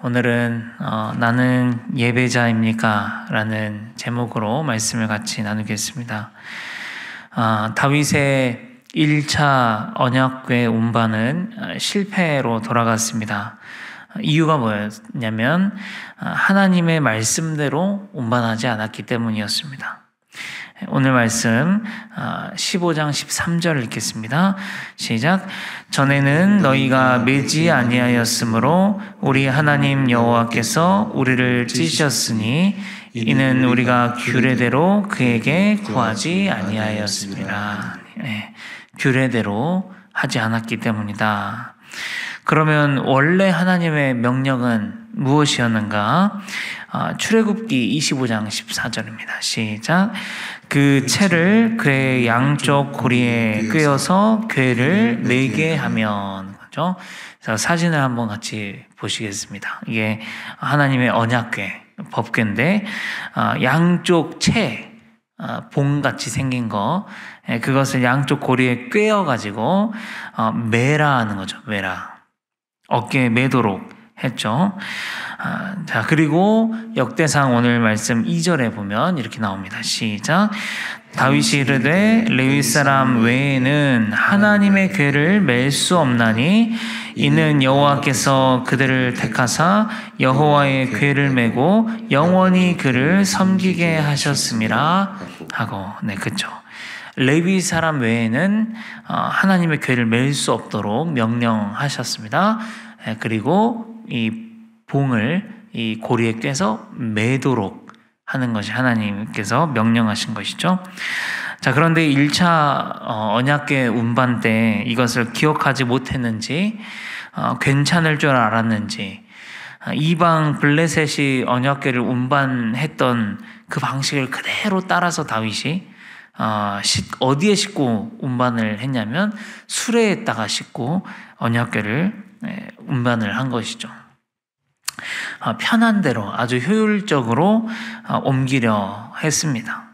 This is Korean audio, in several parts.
오늘은 나는 예배자입니까? 라는 제목으로 말씀을 같이 나누겠습니다. 다윗의 1차 언약궤 운반은 실패로 돌아갔습니다. 이유가 뭐였냐면 하나님의 말씀대로 운반하지 않았기 때문이었습니다. 오늘 말씀 15장 13절 읽겠습니다. 시작. 전에는 너희가 매지 아니하였으므로 우리 하나님 여호와께서 우리를 찢으셨으니 이는 우리가 규례대로 그에게 구하지 아니하였습니다. 규례대로 하지 않았기 때문이다. 그러면 원래 하나님의 명령은 무엇이었는가? 출애굽기 25장 14절입니다. 시작. 그 채를 그의 양쪽 고리에 꿰어서 궤를 매게 하면, 그렇죠? 그래서 사진을 한번 같이 보시겠습니다. 이게 하나님의 언약궤, 법궤인데 양쪽 채, 봉같이 생긴 거, 그것을 양쪽 고리에 꿰어가지고 매라 하는 거죠. 매라. 어깨에 매도록 했죠. 자, 그리고 역대상 오늘 말씀 2절에 보면 이렇게 나옵니다. 시작. 다윗이 이르되 레위 사람 외에는 하나님의 궤를 맬 수 없나니 이는 여호와께서 그들을 택하사 여호와의 궤를 메고 영원히 그를 섬기게 하셨음이라 하고, 그렇죠. 레위 사람 외에는 하나님의 궤를 맬 수 없도록 명령하셨습니다. 그리고 이 봉을 이 고리에 꿰서 매도록 하는 것이 하나님께서 명령하신 것이죠. 자, 그런데 1차 언약궤 운반 때 이것을 기억하지 못했는지 괜찮을 줄 알았는지 이방 블레셋이 언약궤를 운반했던 그 방식을 그대로 따라서 다윗이 어디에 싣고 운반을 했냐면 수레에다가 싣고 언약궤를 운반을 한 것이죠. 편한 대로 아주 효율적으로 옮기려 했습니다.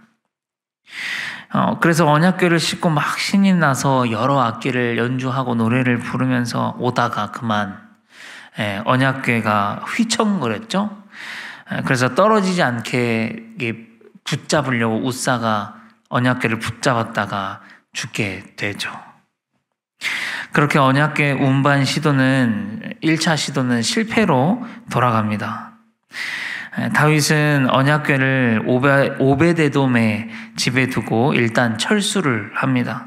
그래서 언약궤를 싣고 막 신이 나서 여러 악기를 연주하고 노래를 부르면서 오다가 그만 언약궤가 휘청거렸죠. 그래서 떨어지지 않게 붙잡으려고 웃사가 언약궤를 붙잡았다가 죽게 되죠. 그렇게 언약궤 운반 시도는 1차 시도는 실패로 돌아갑니다. 다윗은 언약궤를 오베데돔의 집에 두고 일단 철수를 합니다.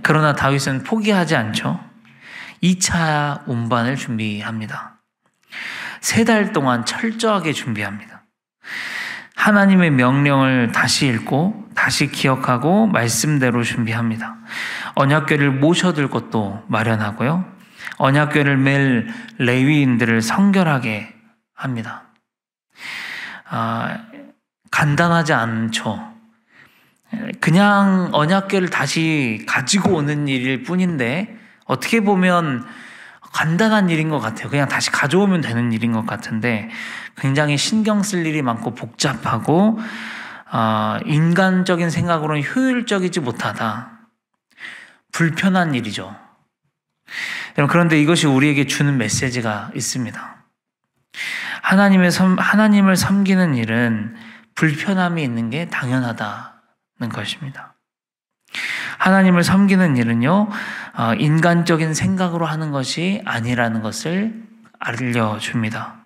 그러나 다윗은 포기하지 않죠. 2차 운반을 준비합니다. 3달 동안 철저하게 준비합니다. 하나님의 명령을 다시 읽고 다시 기억하고 말씀대로 준비합니다. 언약궤를 모셔둘 것도 마련하고요. 언약궤를 맬 레위인들을 성결하게 합니다. 간단하지 않죠. 그냥 언약궤를 다시 가지고 오는 일일 뿐인데 어떻게 보면 간단한 일인 것 같아요. 그냥 다시 가져오면 되는 일인 것 같은데 굉장히 신경 쓸 일이 많고 복잡하고 인간적인 생각으로는 효율적이지 못하다. 불편한 일이죠. 그런데 이것이 우리에게 주는 메시지가 있습니다. 하나님을 섬기는 일은 불편함이 있는 게 당연하다는 것입니다. 하나님을 섬기는 일은요, 인간적인 생각으로 하는 것이 아니라는 것을 알려줍니다.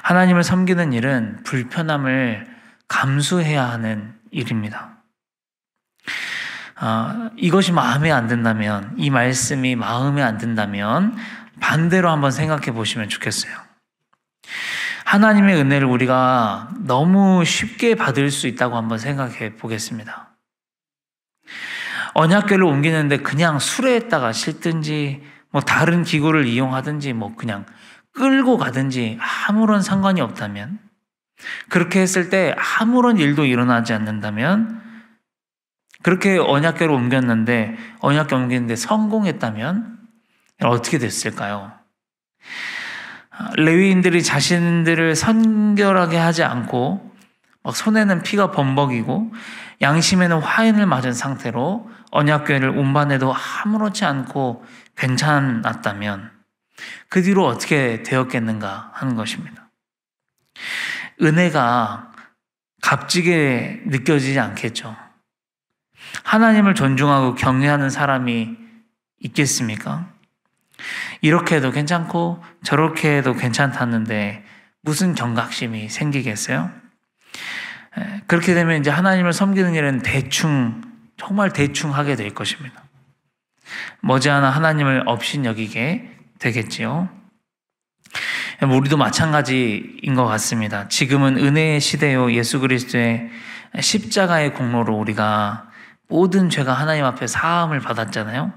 하나님을 섬기는 일은 불편함을 감수해야 하는 일입니다. 이것이 마음에 안 든다면, 이 말씀이 마음에 안 든다면 반대로 한번 생각해 보시면 좋겠어요. 하나님의 은혜를 우리가 너무 쉽게 받을 수 있다고 한번 생각해 보겠습니다. 언약궤를 옮기는데 그냥 수레에다가 싣든지 다른 기구를 이용하든지 그냥 끌고 가든지 아무런 상관이 없다면, 그렇게 했을 때 아무런 일도 일어나지 않는다면, 그렇게 언약궤를 옮겼는데 언약궤 옮기는데 성공했다면 어떻게 됐을까요? 레위인들이 자신들을 선결하게 하지 않고 손에는 피가 범벅이고 양심에는 화인을 맞은 상태로 언약궤를 운반해도 아무렇지 않고 괜찮았다면 그 뒤로 어떻게 되었겠는가 하는 것입니다. 은혜가 값지게 느껴지지 않겠죠. 하나님을 존중하고 경외하는 사람이 있겠습니까? 이렇게 해도 괜찮고 저렇게 해도 괜찮다는데 무슨 경각심이 생기겠어요? 그렇게 되면 이제 하나님을 섬기는 일은 정말 대충 하게 될 것입니다. 머지않아 하나님을 업신여기게 되겠지요. 우리도 마찬가지인 것 같습니다. 지금은 은혜의 시대요. 예수 그리스도의 십자가의 공로로 우리가 모든 죄가 하나님 앞에 사함을 받았잖아요.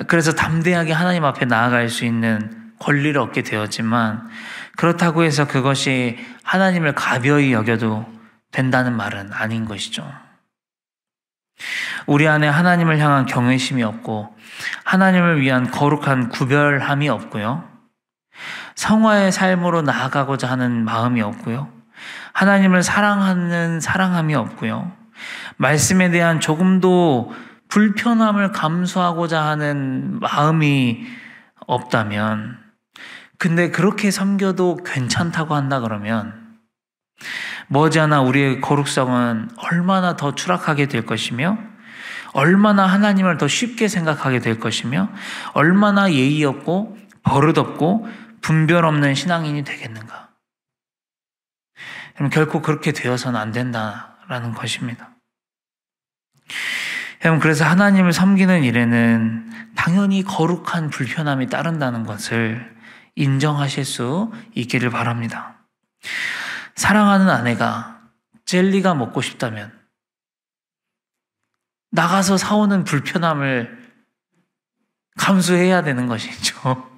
그래서 담대하게 하나님 앞에 나아갈 수 있는 권리를 얻게 되었지만, 그렇다고 해서 그것이 하나님을 가벼이 여겨도 된다는 말은 아닌 것이죠. 우리 안에 하나님을 향한 경외심이 없고 하나님을 위한 거룩한 구별함이 없고요, 성화의 삶으로 나아가고자 하는 마음이 없고요, 하나님을 사랑하는 사랑함이 없고요, 말씀에 대한 조금도 불편함을 감수하고자 하는 마음이 없다면, 근데 그렇게 섬겨도 괜찮다고 한다 그러면 머지않아 우리의 거룩성은 얼마나 더 추락하게 될 것이며, 얼마나 하나님을 더 쉽게 생각하게 될 것이며, 얼마나 예의 없고 버릇없고 분별 없는 신앙인이 되겠는가. 결코 그렇게 되어서는 안 된다라는 것입니다. 여러분, 그래서 하나님을 섬기는 일에는 당연히 거룩한 불편함이 따른다는 것을 인정하실 수 있기를 바랍니다. 사랑하는 아내가 젤리가 먹고 싶다면 나가서 사오는 불편함을 감수해야 되는 것이죠.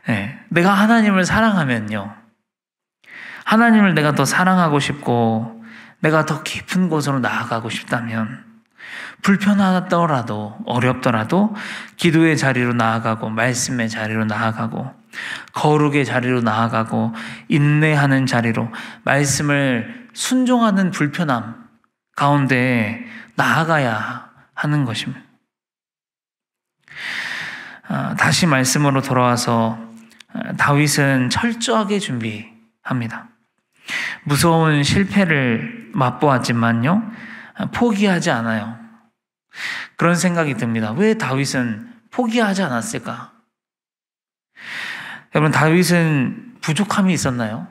네, 내가 하나님을 사랑하면요, 하나님을 내가 더 사랑하고 싶고 내가 더 깊은 곳으로 나아가고 싶다면 불편하더라도 어렵더라도 기도의 자리로 나아가고 말씀의 자리로 나아가고 거룩의 자리로 나아가고 인내하는 자리로, 말씀을 순종하는 불편함 가운데 나아가야 하는 것입니다. 다시 말씀으로 돌아와서 다윗은 철저하게 준비합니다. 무서운 실패를 맛보았지만요, 포기하지 않아요. 그런 생각이 듭니다. 왜 다윗은 포기하지 않았을까? 여러분, 다윗은 부족함이 있었나요?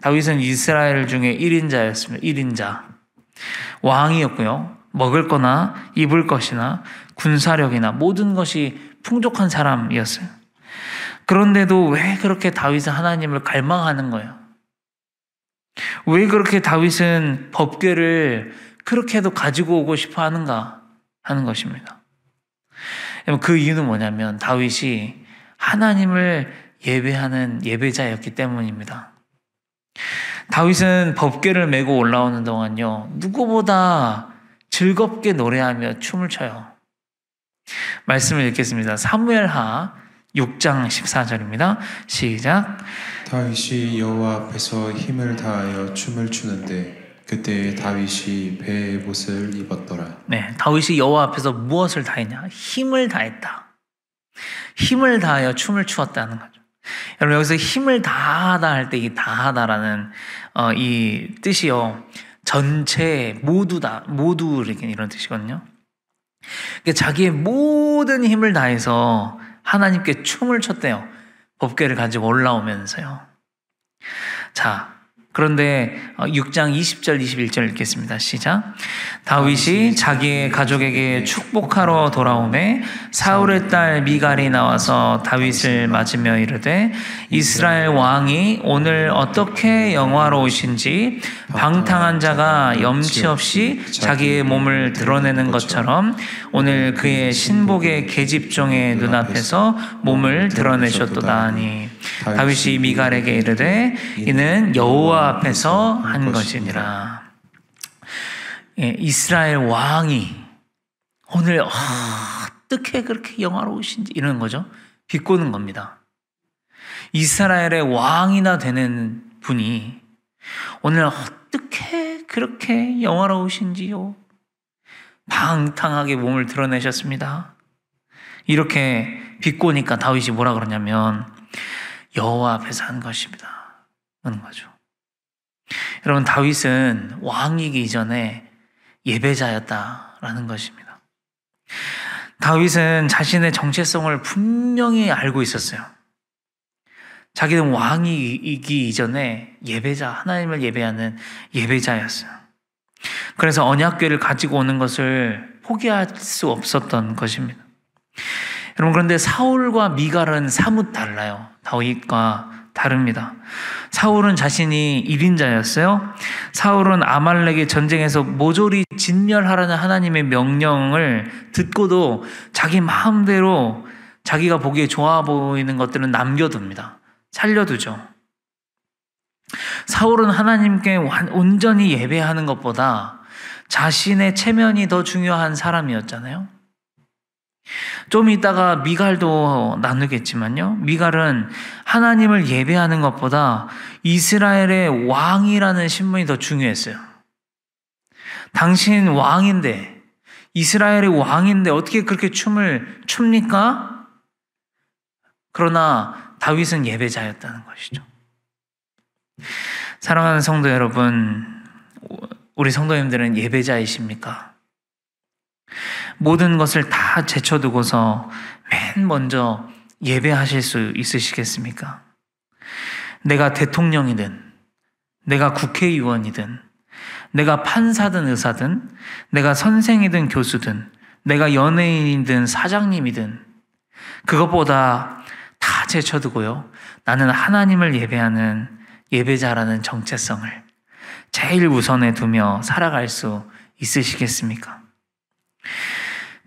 다윗은 이스라엘 중에 1인자였습니다. 1인자. 왕이었고요. 먹을 거나 입을 것이나 군사력이나 모든 것이 풍족한 사람이었어요. 그런데도 왜 그렇게 다윗은 하나님을 갈망하는 거예요? 왜 그렇게 다윗은 법궤를 그렇게도 가지고 오고 싶어 하는가 하는 것입니다. 그 이유는 뭐냐면 다윗이 하나님을 예배하는 예배자였기 때문입니다. 다윗은 법궤를 메고 올라오는 동안요, 누구보다 즐겁게 노래하며 춤을 춰요. 말씀을 읽겠습니다. 사무엘하 6장 14절입니다. 시작. 다윗이 여호와 앞에서 힘을 다하여 춤을 추는데 그때 다윗이 배의 옷을 입었더라. 네, 다윗이 여호와 앞에서 무엇을 다했냐? 힘을 다했다. 힘을 다하여 춤을 추었다는 거죠. 여러분, 여기서 힘을 다하다 할 때 이 다하다라는 이 뜻이요, 전체 모두다, 모두 이런 뜻이거든요. 그러니까 자기의 모든 힘을 다해서 하나님께 춤을 췄대요. 법궤를 가지고 올라오면서요. 자, 그런데 6장 20절 21절 읽겠습니다. 시작. 다윗이 자기의 가족에게 축복하러 돌아오매 사울의 딸 미갈이 나와서 다윗을 맞으며 이르되, 이스라엘 왕이 오늘 어떻게 영화로우신지 방탕한 자가 염치 없이 자기의 몸을 드러내는 것처럼 오늘 그의 신복의 계집종의 눈앞에서 몸을 드러내셨도다 하니, 다윗이 미갈에게 이르되 이는 여호와 앞에서 한 것이니라. 예, 이스라엘 왕이 오늘 어떻게 그렇게 영화로우신지 이러는 거죠. 비꼬는 겁니다. 이스라엘의 왕이나 되는 분이 오늘 어떻게 그렇게 영화로우신지요. 방탕하게 몸을 드러내셨습니다. 이렇게 비꼬니까 다윗이 뭐라 그러냐면 여호와 앞에서 한 것입니다 하는 거죠. 여러분, 다윗은 왕이기 이전에 예배자였다라는 것입니다. 다윗은 자신의 정체성을 분명히 알고 있었어요. 자기는 왕이기 이전에 예배자, 하나님을 예배하는 예배자였어요. 그래서 언약궤를 가지고 오는 것을 포기할 수 없었던 것입니다. 여러분, 그런데 사울과 미갈은 사뭇 달라요. 다윗과 다릅니다. 사울은 자신이 1인자였어요. 사울은 아말렉의 전쟁에서 모조리 진멸하라는 하나님의 명령을 듣고도 자기 마음대로 자기가 보기에 좋아 보이는 것들은 남겨둡니다. 살려두죠. 사울은 하나님께 온전히 예배하는 것보다 자신의 체면이 더 중요한 사람이었잖아요. 좀 이따가 미갈도 나누겠지만요. 미갈은 하나님을 예배하는 것보다 이스라엘의 왕이라는 신분이 더 중요했어요. 당신 왕인데, 이스라엘의 왕인데 어떻게 그렇게 춤을 춥니까? 그러나 다윗은 예배자였다는 것이죠. 사랑하는 성도 여러분, 우리 성도님들은 예배자이십니까? 모든 것을 다 제쳐두고서 맨 먼저 예배하실 수 있으시겠습니까? 내가 대통령이든, 내가 국회의원이든, 내가 판사든 의사든, 내가 선생이든 교수든, 내가 연예인이든 사장님이든, 그것보다 다 제쳐두고요, 나는 하나님을 예배하는 예배자라는 정체성을 제일 우선에 두며 살아갈 수 있으시겠습니까?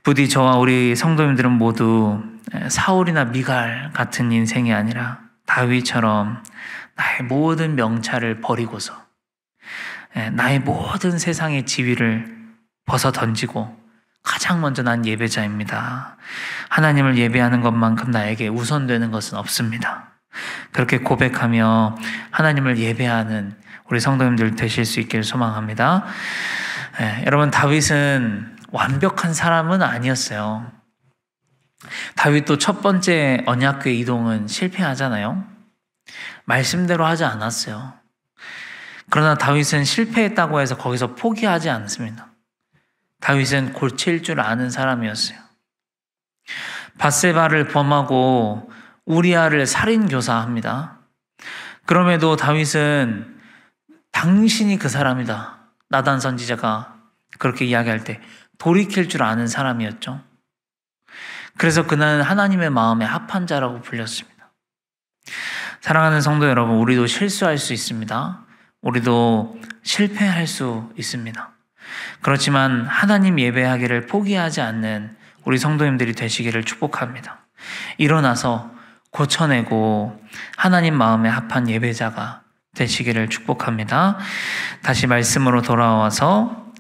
부디 저와 우리 성도님들은 모두 사울이나 미갈 같은 인생이 아니라 다윗처럼 나의 모든 명찰을 버리고서 나의 모든 세상의 지위를 벗어 던지고 가장 먼저 난 예배자입니다. 하나님을 예배하는 것만큼 나에게 우선되는 것은 없습니다. 그렇게 고백하며 하나님을 예배하는 우리 성도님들 되실 수 있기를 소망합니다. 여러분, 다윗은 완벽한 사람은 아니었어요. 다윗도 첫 번째 언약궤 이동은 실패하잖아요. 말씀대로 하지 않았어요. 그러나 다윗은 실패했다고 해서 거기서 포기하지 않습니다. 다윗은 고칠 줄 아는 사람이었어요. 밧세바를 범하고 우리아를 살인교사합니다. 그럼에도 다윗은 당신이 그 사람이다, 나단 선지자가 그렇게 이야기할 때 돌이킬 줄 아는 사람이었죠. 그래서 그는 하나님의 마음에 합한 자라고 불렸습니다. 사랑하는 성도 여러분, 우리도 실수할 수 있습니다. 우리도 실패할 수 있습니다. 그렇지만 하나님 예배하기를 포기하지 않는 우리 성도님들이 되시기를 축복합니다. 일어나서 고쳐내고 하나님 마음에 합한 예배자가 되시기를 축복합니다. 다시 말씀으로 돌아와서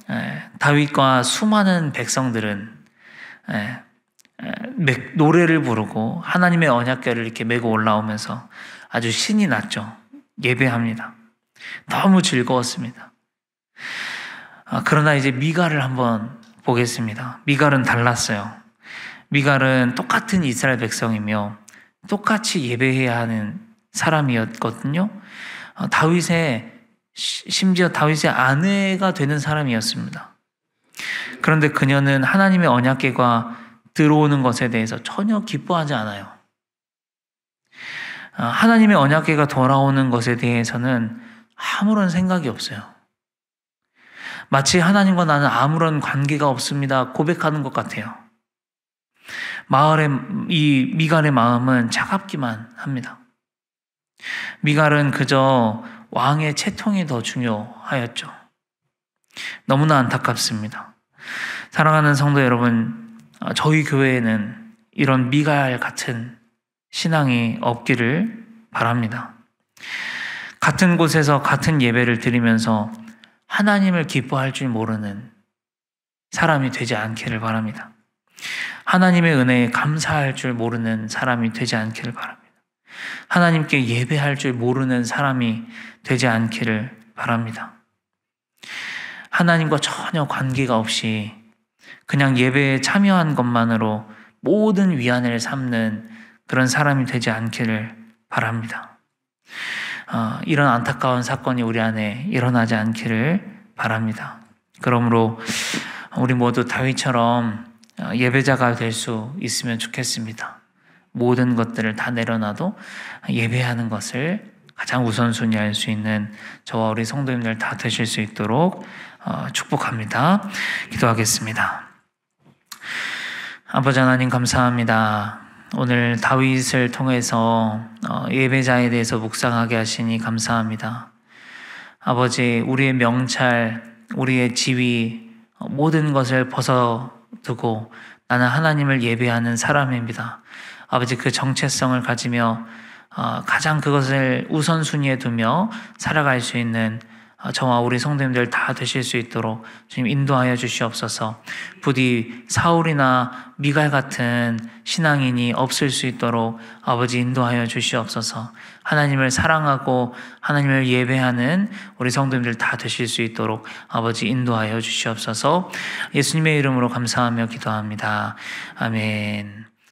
다윗과 수많은 백성들은 노래를 부르고 하나님의 언약궤를 이렇게 메고 올라오면서 아주 신이 났죠. 예배합니다. 너무 즐거웠습니다. 그러나 이제 미갈을 한번 보겠습니다. 미갈은 달랐어요. 미갈은 똑같은 이스라엘 백성이며 똑같이 예배해야 하는 사람이었거든요. 심지어 다윗의 아내가 되는 사람이었습니다. 그런데 그녀는 하나님의 언약궤가 들어오는 것에 대해서 전혀 기뻐하지 않아요. 하나님의 언약궤가 돌아오는 것에 대해서는 아무런 생각이 없어요. 마치 하나님과 나는 아무런 관계가 없습니다 고백하는 것 같아요. 이 미갈의 마음은 차갑기만 합니다. 미갈은 그저 왕의 채통이 더 중요하였죠. 너무나 안타깝습니다. 사랑하는 성도 여러분, 저희 교회에는 이런 미갈 같은 신앙이 없기를 바랍니다. 같은 곳에서 같은 예배를 드리면서 하나님을 기뻐할 줄 모르는 사람이 되지 않기를 바랍니다. 하나님의 은혜에 감사할 줄 모르는 사람이 되지 않기를 바랍니다. 하나님께 예배할 줄 모르는 사람이 되지 않기를 바랍니다. 하나님과 전혀 관계가 없이 그냥 예배에 참여한 것만으로 모든 위안을 삼는 그런 사람이 되지 않기를 바랍니다. 이런 안타까운 사건이 우리 안에 일어나지 않기를 바랍니다. 그러므로 우리 모두 다윗처럼 예배자가 될 수 있으면 좋겠습니다. 모든 것들을 다 내려놔도 예배하는 것을 가장 우선순위할 수 있는 저와 우리 성도님들 다 되실 수 있도록 축복합니다. 기도하겠습니다. 아버지 하나님 감사합니다. 오늘 다윗을 통해서 예배자에 대해서 묵상하게 하시니 감사합니다. 아버지, 우리의 명찰, 우리의 지위, 모든 것을 벗어두고 나는 하나님을 예배하는 사람입니다. 아버지, 그 정체성을 가지며 가장 그것을 우선순위에 두며 살아갈 수 있는 저와 우리 성도님들 다 되실 수 있도록 주님 인도하여 주시옵소서. 부디 사울이나 미갈 같은 신앙인이 없을 수 있도록 아버지 인도하여 주시옵소서. 하나님을 사랑하고 하나님을 예배하는 우리 성도님들 다 되실 수 있도록 아버지 인도하여 주시옵소서. 예수님의 이름으로 감사하며 기도합니다. 아멘.